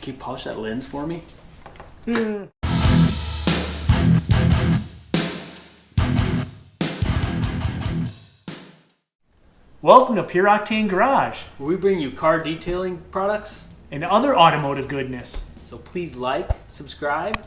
Can you polish that lens for me? Welcome to Pure Octane Garage Where we bring you car detailing products. and other automotive goodness. So please like, subscribe,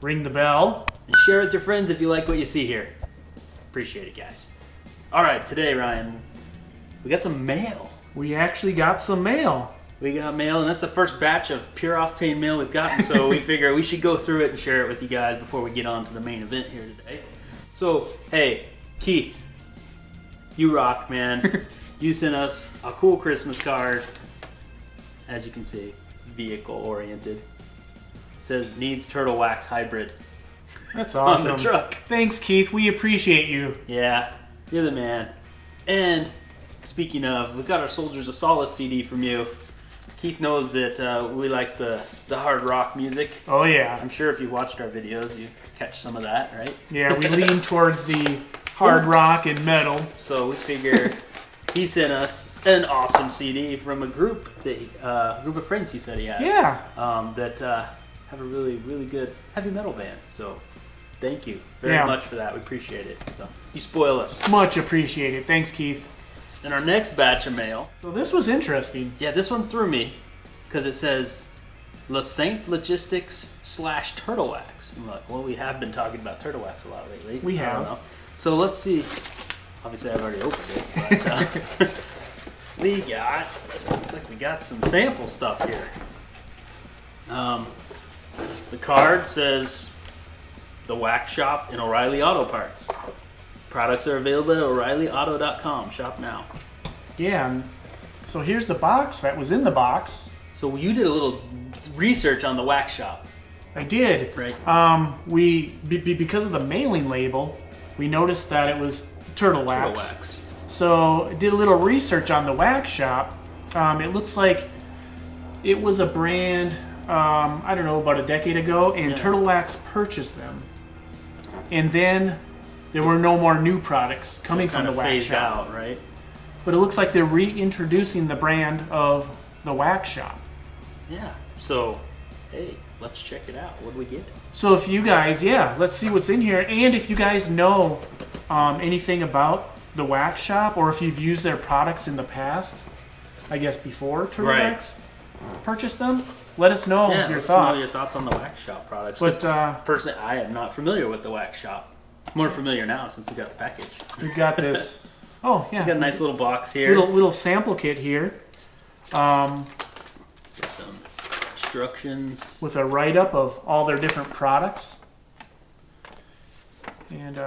Ring the bell. and share with your friends if you like what you see here. Appreciate it, guys. All right, today, Ryan, we got some mail. We actually got some mail. We got mail, and that's the first batch of Pure Octane mail we've gotten, so we figure we should go through it and share it with you guys before we get on to the main event here today. So, hey, Keith, you rock, man. You sent us a cool Christmas card. As you can see, vehicle-oriented. It says, needs turtle wax hybrid. That's awesome. On the truck. Thanks, Keith. We appreciate you. Yeah, you're the man. And speaking of, we've got our Soldiers of Solace CD from you. Keith knows that we like the hard rock music. Oh, yeah. I'm sure if you watched our videos, you catch some of that, right? Yeah, we lean towards the hard rock and metal. So we figure he sent us an awesome CD from a group of friends he said he has. Yeah. That have a really, really good heavy metal band. So thank you very much for that. We appreciate it. So you spoil us. Much appreciated. Thanks, Keith. And our next batch of mail. So this was interesting. Yeah, this one threw me because it says La Sainte Logistics / Turtle Wax. I'm like, well, we have been talking about turtle wax a lot lately. We I don't have. know. So let's see. Obviously, I've already opened it. But, looks like we got some sample stuff here. The card says the wax shop in O'Reilly Auto Parts. Products are available at O'ReillyAuto.com. Shop now. Yeah. And so here's the box that was in the box. So you did a little research on the wax shop, I did. right? Because of the mailing label, we noticed that it was turtle wax. Turtle wax. So I did a little research on the wax shop. It looks like it was a brand, I don't know, about a decade ago, and Turtle Wax purchased them. And then there were no more new products coming from the wax phased shop. out, right? But it looks like they're reintroducing the brand of the wax shop. Yeah. So, hey, let's check it out. What do we get? So if you guys, let's see what's in here. And if you guys know anything about the wax shop, or if you've used their products in the past, I guess before Turtle Wax purchased them, let us know your let's thoughts. know your thoughts on the wax shop products. But personally, I am not familiar with the wax shop. More familiar now since we got the package. we've got this. Oh yeah, We got a nice little box here. little sample kit here. Got some instructions. With a write-up of all their different products. And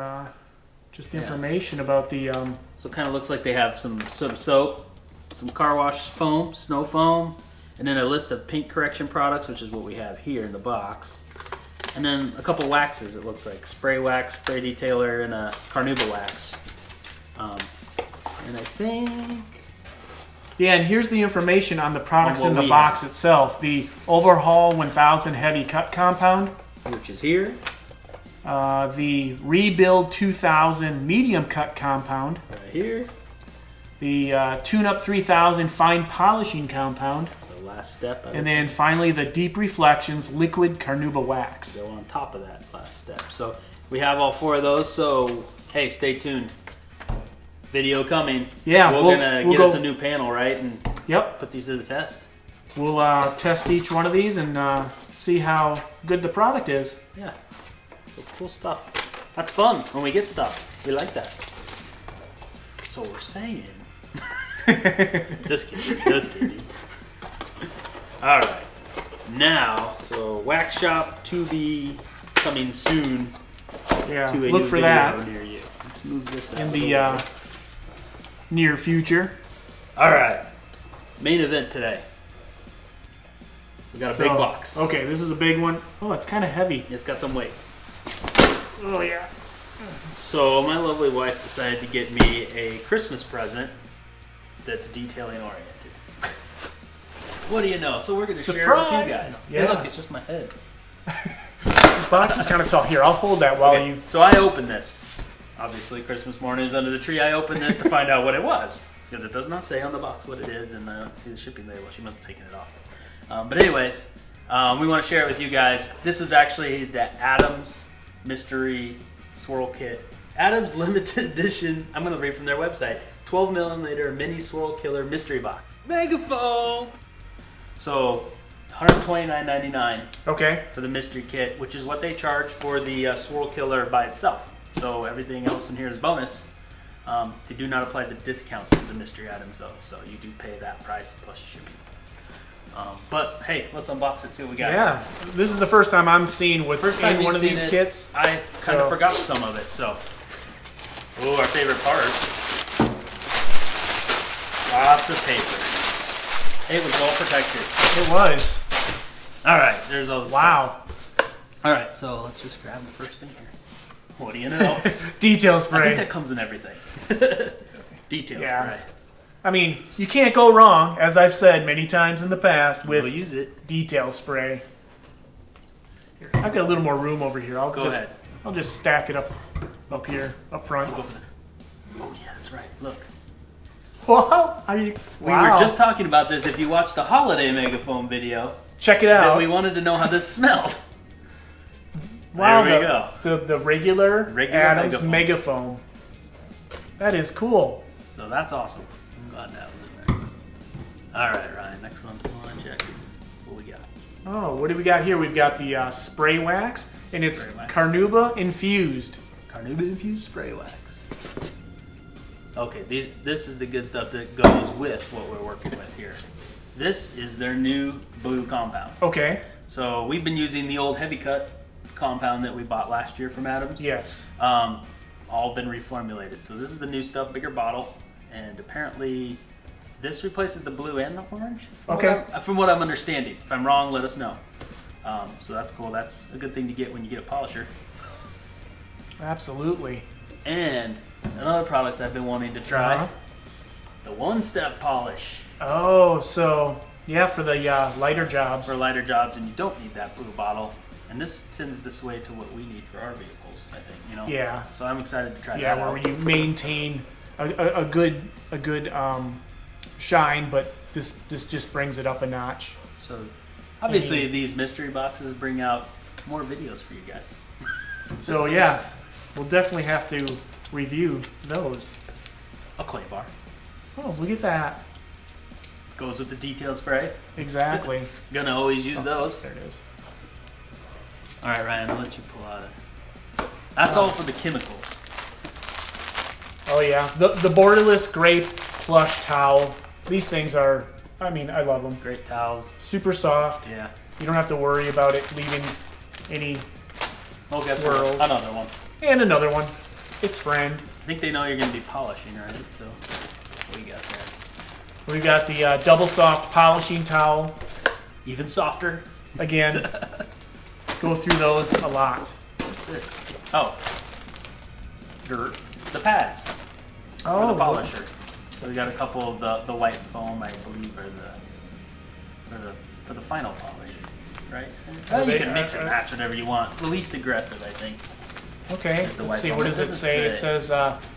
just information about the... So it kind of looks like they have some soap, some car wash foam, snow foam, and then a list of paint correction products, which is what we have here in the box. And then a couple waxes, it looks like. Spray wax, spray detailer, and a carnauba wax. And I think... Yeah, and here's the information on the products On what in the we box itself. The Overhaul 1000 Heavy Cut Compound. Which is here. The Rebuild 2000 Medium Cut Compound. Right here. The Tune-Up 3000 Fine Polishing Compound. The last step. And then finally the Deep Reflections Liquid Carnauba Wax. Go on top of that last step. So we have all four of those. So hey, stay tuned. Video coming. Yeah, we'll get us a new panel, right? And put these to the test. We'll test each one of these and see how good the product is. Yeah. So cool stuff. That's fun when we get stuff. We like that. That's what we're saying. Just kidding. Just kidding. All right. Now, so wax shop to be coming soon. Yeah, to a look new for video that near you. Let's move this out in of the way. near future. All right. Main event today. We got a big box. Okay, this is a big one. Oh, it's kind of heavy. It's got some weight. Oh yeah. So my lovely wife decided to get me a Christmas present that's detailing oriented. What do you know? So we're going to share it with you guys. Yeah. Hey, look, it's just my head. This box is kind of tall. Here, I'll hold that while you... So I opened this. Obviously, Christmas morning is under the tree. I opened this to find out what it was. Because it does not say on the box what it is, and I don't see the shipping label. She must have taken it off. But anyways, We want to share it with you guys. This is actually the Adams Mystery Swirl Kit. Adams Limited Edition. I'm going to read from their website. 12mm mini swirl killer mystery box. Megaphone! So, $129.99 Okay. for the mystery kit, which is what they charge for the swirl killer by itself. So everything else in here is bonus. They do not apply the discounts to the mystery items though, so you do pay that price plus shipping. But hey, let's unbox it, see what we got. Yeah, this is the first time I'm seeing what's in one of these kits. I kind of forgot some of it, so. Oh, our favorite part. Lots of paper. It was well protected. It was. All right, there's all this stuff. Wow. All right, so let's just grab the first thing here. What do you know? Detail I spray. think that comes in everything. Detail spray. I mean, you can't go wrong, as I've said many times in the past, with We'll use it. detail spray. Here, I've got a little more room over here. Go ahead. I'll just stack it up here, up front. We'll go for that. Oh yeah, that's right. Look. Wow. We were just talking about this. If you watched the holiday megaphone video, check it that out. we wanted to know how this smelled. Wow, there we go. The regular Adams megaphone. That is cool. So that's awesome. I'm glad that was in there. All right, Ryan. Next one. Come on, check. What we got? Oh, what do we got here? We've got the spray wax, and it's carnauba infused. Carnauba infused spray wax. Okay, this is the good stuff that goes with what we're working with here. This is their new blue compound. Okay. So we've been using the old heavy cut compound that we bought last year from Adams. Yes. All been reformulated. So this is the new stuff, bigger bottle, and apparently this replaces the blue and the orange. Okay. From what I'm understanding. If I'm wrong, let us know. So that's cool. That's a good thing to get when you get a polisher. Absolutely. And another product I've been wanting to try, the one-step polish. Oh, so yeah, for the lighter jobs. For lighter jobs, and you don't need that blue bottle. And this tends this way to what we need for our vehicles, I think. You know. Yeah. So I'm excited to try that out. Yeah, where you maintain a good shine, but this just brings it up a notch. So obviously these mystery boxes bring out more videos for you guys. So yeah, we'll definitely have to review those. A clay bar. Oh, look at that. Goes with the detail spray. Exactly. Gonna always use those. There it is. All right, Ryan, I'll let you pull out it. That's all for the chemicals. Oh yeah, the borderless grape plush towel. These things are, I mean, I love them. Great towels. Super soft. Yeah. You don't have to worry about it leaving any swirls. Another one. And another one. Its friend. I think they know you're going to be polishing, right? So, what do you got there? We've got the double soft polishing towel. Even softer. Again, go through those a lot. That's it. Oh. The pads. Oh. For the polisher. So we got a couple of the white foam, I believe, are for the final polish, right? Well, you can mix and match whatever you want. The least aggressive, I think. Okay. Let's see. What does it say? It says,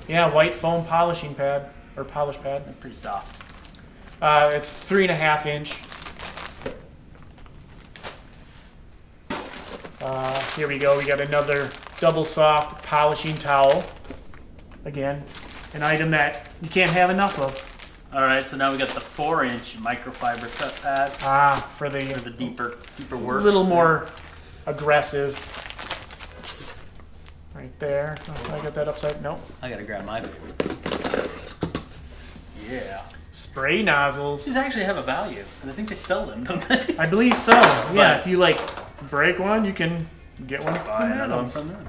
yeah, white foam polishing pad or polish pad. That's pretty soft. It's 3.5 inch. Here we go. We got another double soft polishing towel. Again, an item that you can't have enough of. All right, so now we got the 4-inch microfiber cut pads. For the deeper work. A little more aggressive. Right there. Oh, I got that upside. Nope. I gotta grab my favorite. Yeah. Spray nozzles. These actually have a value, and I think they sell them, don't they? I believe so. Yeah, if you like break one, you can get one Buy another one from them.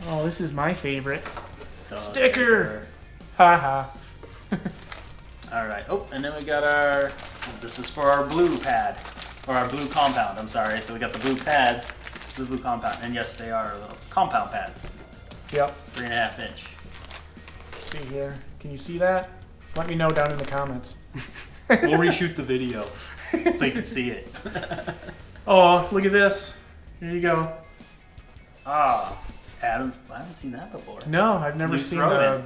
Oh, this is my favorite. Sticker. Haha. All right. Oh, and then we got our. This is for our blue pad, or our blue compound. I'm sorry. So we got the blue pads, the blue compound, and yes, they are little compound pads. Yep. 3.5 inch. Let's see here. Can you see that? Let me know down in the comments. We'll reshoot the video so you can see it. Oh, look at this. Here you go. Ah, Adams. I haven't seen that before. No, I've never seen the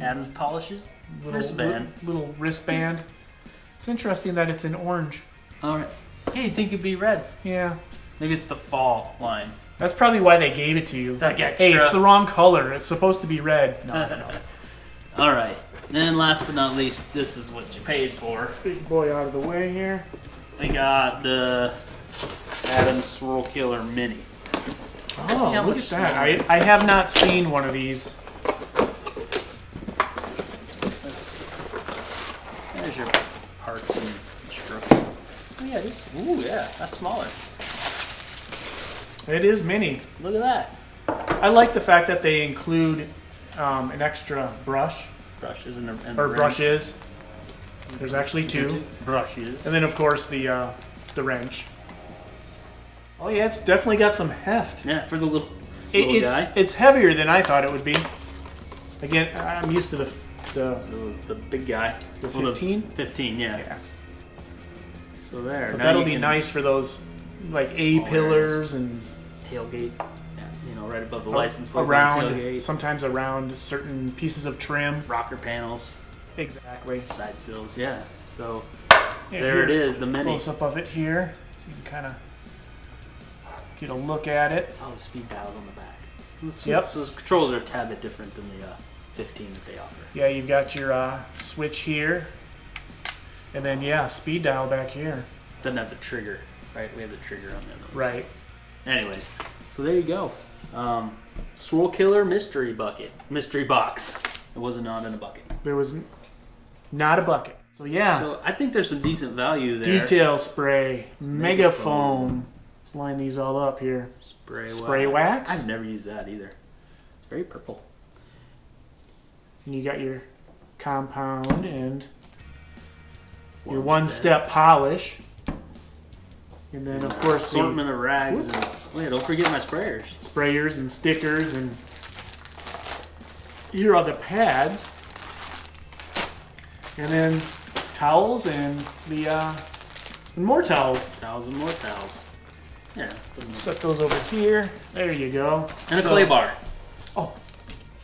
Adams polishes wristband. Little wristband. It's interesting that it's in orange. All right. Yeah, you'd think it'd be red. Yeah. Maybe it's the fall line. That's probably why they gave it to you. Like extra. Hey, it's the wrong color. It's supposed to be red. No. All right. Then last but not least, this is what you paid for. Big boy out of the way here. We got the Adam's Swirl Killer Mini. Oh, look at that. I have not seen one of these. There's your parts and structure. Oh yeah, ooh yeah, that's smaller. It is mini. Look at that. I like the fact that they include an extra brush. Brushes and brushes. There's actually 2 brushes, and then of course the wrench. Oh yeah, it's definitely got some heft. Yeah, for the little guy. It's heavier than I thought it would be. Again, I'm used to the big guy. The 15? 15, yeah. Yeah. So there. But that'll be nice for those like A-pillars and tailgate. Yeah, right above the license plate. Around, sometimes around certain pieces of trim. Rocker panels. Exactly. Side sills, yeah. So yeah, there it is, the Mini. Close up of it here, so you can kind of get a look at it. Oh, the speed dial's on the back. Yep. So the controls are a tad bit different than the 15 that they offer. Yeah, you've got your switch here, and then speed dial back here. Doesn't have the trigger, right? We have the trigger on the other one. Right. Anyways, so there you go. Swirl Killer mystery box. It wasn't not in a bucket. There was not a bucket. So yeah. So I think there's some decent value there. Detail spray, mega foam. Let's line these all up here. Spray wax. I've never used that either. It's very purple. And you got your compound and your one-step polish. And then, of course, assortment of rags. And, don't forget my sprayers. Sprayers and stickers. And here are the pads. And then towels and and more towels. Towels and more towels. Yeah. Set those over here. There you go. And a clay bar. Oh,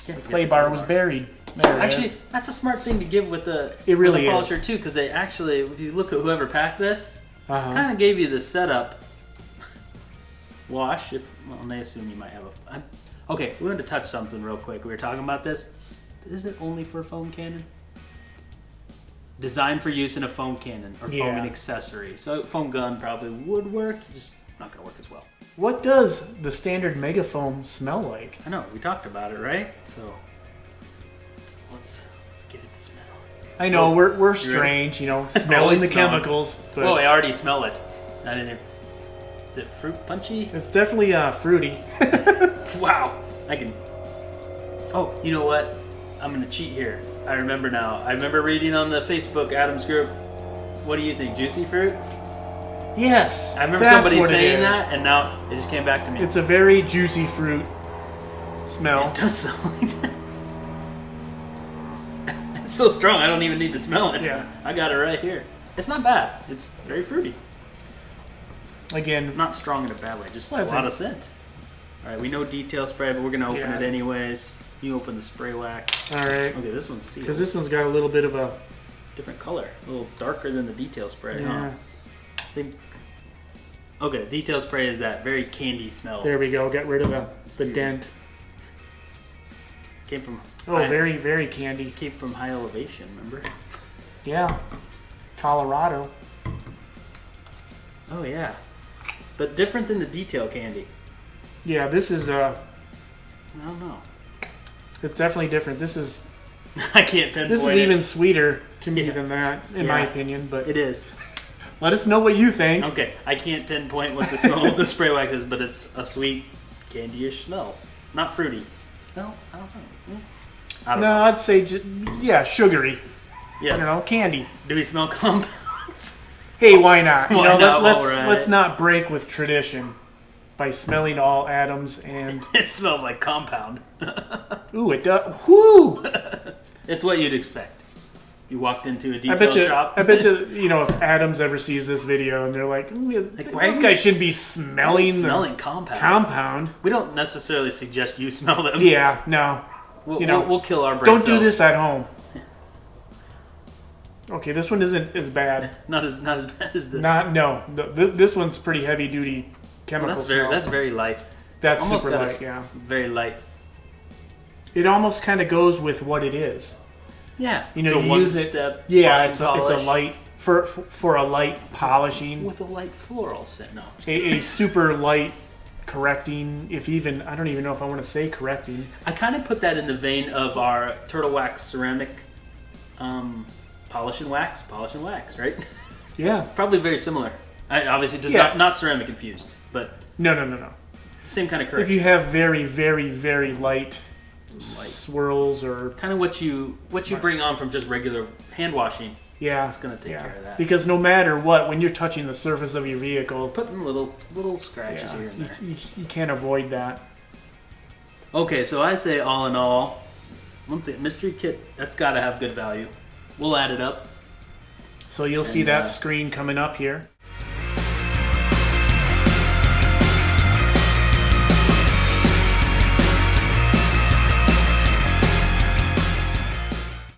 the clay bar was buried. There actually, that's a smart thing to give with the polisher too, because they actually, if you look at whoever packed this, kind of gave you the setup wash. And they assume you might have a. Okay, we wanted to touch something real quick. We were talking about this. Is it only for a foam cannon? Designed for use in a foam cannon or foaming accessory. So foam gun probably would work, just not going to work as well. What does the standard mega foam smell like? I know, we talked about it, right? So let's get it to smell. I know, we're strange, smelling the chemicals. But I already smell it. I didn't. Is it fruit punchy? It's definitely fruity. Wow. I can. Oh, you know what? I'm going to cheat here. I remember now. I remember reading on the Facebook Adams group. What do you think? Juicy fruit? Yes. I remember somebody saying that, and now it just came back to me. It's a very juicy fruit smell. It does smell like that. It's so strong, I don't even need to smell it. Yeah. I got it right here. It's not bad. It's very fruity. Again, not strong in a bad way, just a lot of scent. All right, we know detail spray, but we're going to open it anyways. You open the spray wax. All right. Okay, this one's sealed. Because this one's got a little bit of a different color, a little darker than the detail spray. Yeah. Huh? Same. Okay, detail spray is that very candy smell. There we go. Get rid of the dent. Came from. Very, very candy. Came from high elevation. Remember? Yeah. Colorado. Oh yeah, but different than the detail candy. Yeah, this is I don't know. It's definitely different. This is. I can't pinpoint. This is even sweeter to me than that, in my opinion. But it is. Let us know what you think. Okay, I can't pinpoint what the smell of the spray wax is, but it's a sweet, candy-ish smell, not fruity. No, I don't know. I don't know. I'd say sugary. Yes. I don't know, candy. Do we smell compounds? Hey, why not? Let's not break with tradition by smelling all atoms and. It smells like compound. Ooh, it does. Whoo! It's what you'd expect. You walked into a detail shop. I bet you, if Adams ever sees this video and they're like why these guys shouldn't be smelling compound. We don't necessarily suggest you smell them. Yeah, no. We'll kill our brain Don't cells. do this at home. Okay, this one isn't as bad. Not as bad as the. This one's pretty heavy duty chemical. Well, that's very light. That's Almost super got light. Yeah. Very light. It almost kind of goes with what it is. Yeah. You know, the you use it. Step Yeah, it's a light for a light polishing with a light floral scent. No. A super light correcting. If even I don't even know if I want to say correcting. I kind of put that in the vein of our Turtle Wax ceramic polish and wax, right? Yeah. Probably very similar. Obviously, just not ceramic infused, but no. Same kind of correction. If you have very, very, very light swirls or kind of what you bring on from just regular hand washing, it's gonna take care of that. Because no matter what, when you're touching the surface of your vehicle, putting little scratches here and there, you can't avoid that. Okay, so I say all in all, one thing, mystery kit, that's got to have good value. We'll add it up. So you'll see that screen coming up here.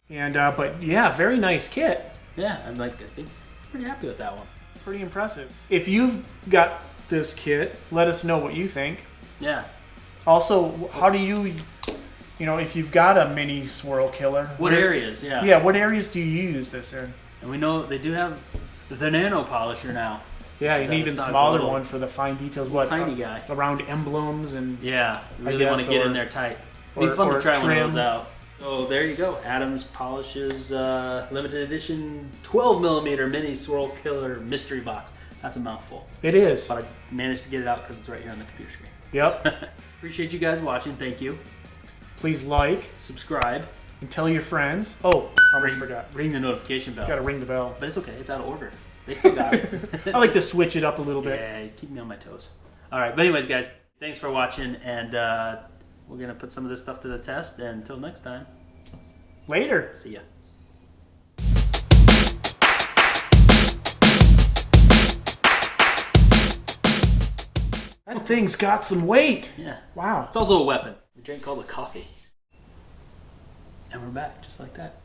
And but yeah, very nice kit. Yeah, I think pretty happy with that one. Pretty impressive. If you've got this kit, let us know what you think. Yeah. Also, how do you if you've got a mini swirl killer, what areas? Yeah. Yeah, what areas do you use this in? And we know they do have the nano polisher now. Yeah, an even smaller one for the fine details. What tiny guy around emblems and really want to get in there tight. It'd be fun to try one of those out. So there you go, Adams Polishes limited edition 12mm mini swirl killer mystery box. That's a mouthful. It is. But I managed to get it out because it's right here on the computer screen. Yep. Appreciate you guys watching. Thank you. Please like, subscribe, and tell your friends. Oh, I almost forgot. Ring the notification bell. Got to ring the bell. But it's okay. It's out of order. They still got it. I like to switch it up a little bit. Yeah, keep me on my toes. All right, but anyways, guys, thanks for watching, and we're gonna put some of this stuff to the test. And until next time, later. See ya. That thing's got some weight. Yeah. Wow. It's also a weapon. We drank all the coffee. And we're back, just like that.